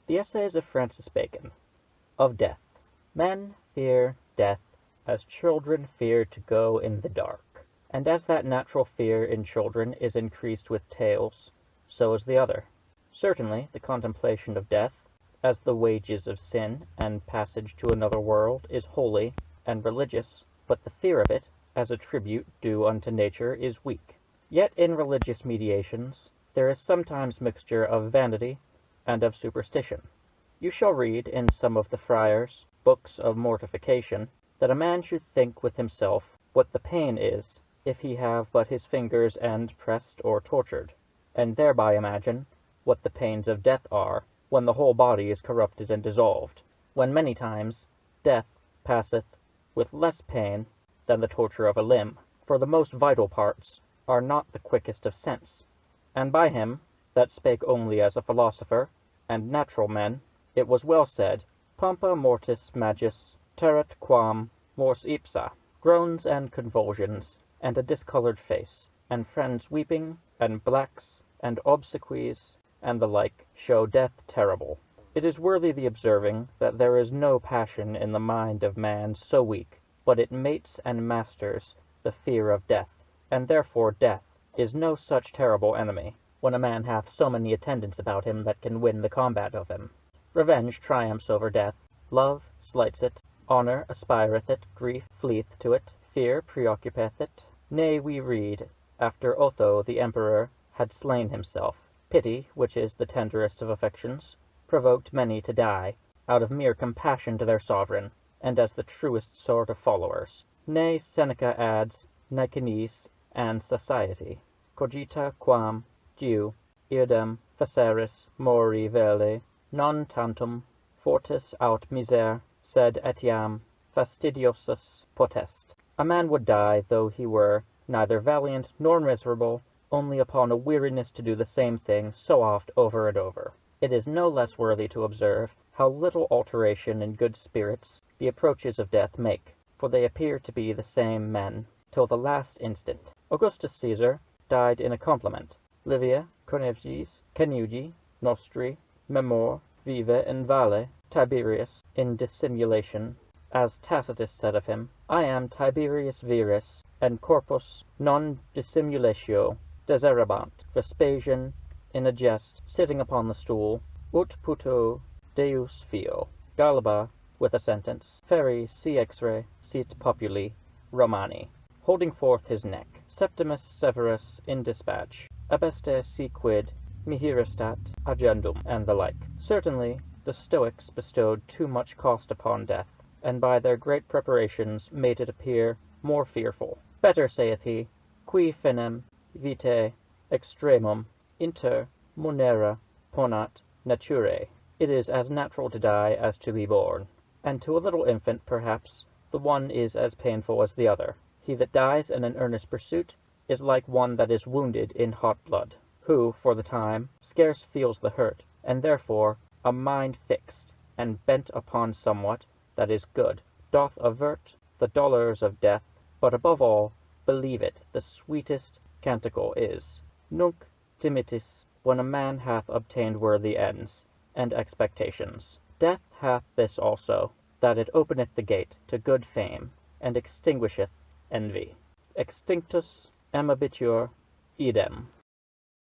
The Essays of Francis Bacon. Of Death. Men fear death as children fear to go in the dark. And as that natural fear in children is increased with tales, so is the other. Certainly the contemplation of death, as the wages of sin and passage to another world, is holy and religious, but the fear of it, as a tribute due unto nature, is weak. Yet in religious meditations there is sometimes mixture of vanity and of superstition. You shall read in some of the friars' books of mortification that a man should think with himself what the pain is if he have but his fingers' end pressed or tortured, and thereby imagine what the pains of death are when the whole body is corrupted and dissolved, when many times death passeth with less pain than the torture of a limb, for the most vital parts are not the quickest of sense. And by him that spake only as a philosopher and natural men, it was well said, Pompa mortis magis terret quam mors ipsa. Groans and convulsions, and a discoloured face, and friends weeping, and blacks, and obsequies, and the like, show death terrible. It is worthy the observing that there is no passion in the mind of man so weak, but it mates and masters the fear of death, and therefore death is no such terrible enemy, when a man hath so many attendants about him that can win the combat of him. Revenge triumphs over death, love slights it, honour aspireth it, grief fleeth to it, fear preoccupeth it. Nay, we read, after Otho the emperor had slain himself, pity, which is the tenderest of affections, provoked many to die, out of mere compassion to their sovereign, and as the truest sort of followers. Nay, Seneca adds, Nicenes and satiety. Cogita quam diu irdem faceris mori vele, non tantum fortis aut miser, sed etiam fastidiosus potest. A man would die, though he were neither valiant nor miserable, only upon a weariness to do the same thing so oft over and over. It is no less worthy to observe how little alteration in good spirits the approaches of death make, for they appear to be the same men, till the last instant. Augustus Caesar died in a compliment. Livia connugi nostri memor vive in vale, Tiberius in dissimulation, as Tacitus said of him, I am Tiberius Verus, and corpus non dissimulatio deserabant. Vespasian, in a jest, sitting upon the stool, ut puto Deus fio. Galba, with a sentence, feri si exre sit populi Romani, holding forth his neck. Septimus Severus in dispatch, abeste si quid mihirestat agendum, and the like. Certainly the Stoics bestowed too much cost upon death, and by their great preparations made it appear more fearful. Better, saith he, qui finem vitae extremum inter munera ponat naturae. It is as natural to die as to be born, and to a little infant, perhaps, the one is as painful as the other. He that dies in an earnest pursuit is like one that is wounded in hot blood, who, for the time, scarce feels the hurt, and therefore a mind fixed and bent upon somewhat that is good, doth avert the dolours of death, but above all, believe it, the sweetest canticle is, Nunc dimittis, when a man hath obtained worthy ends and expectations. Death hath this also, that it openeth the gate to good fame, and extinguisheth envy. Extinctus amabitur idem.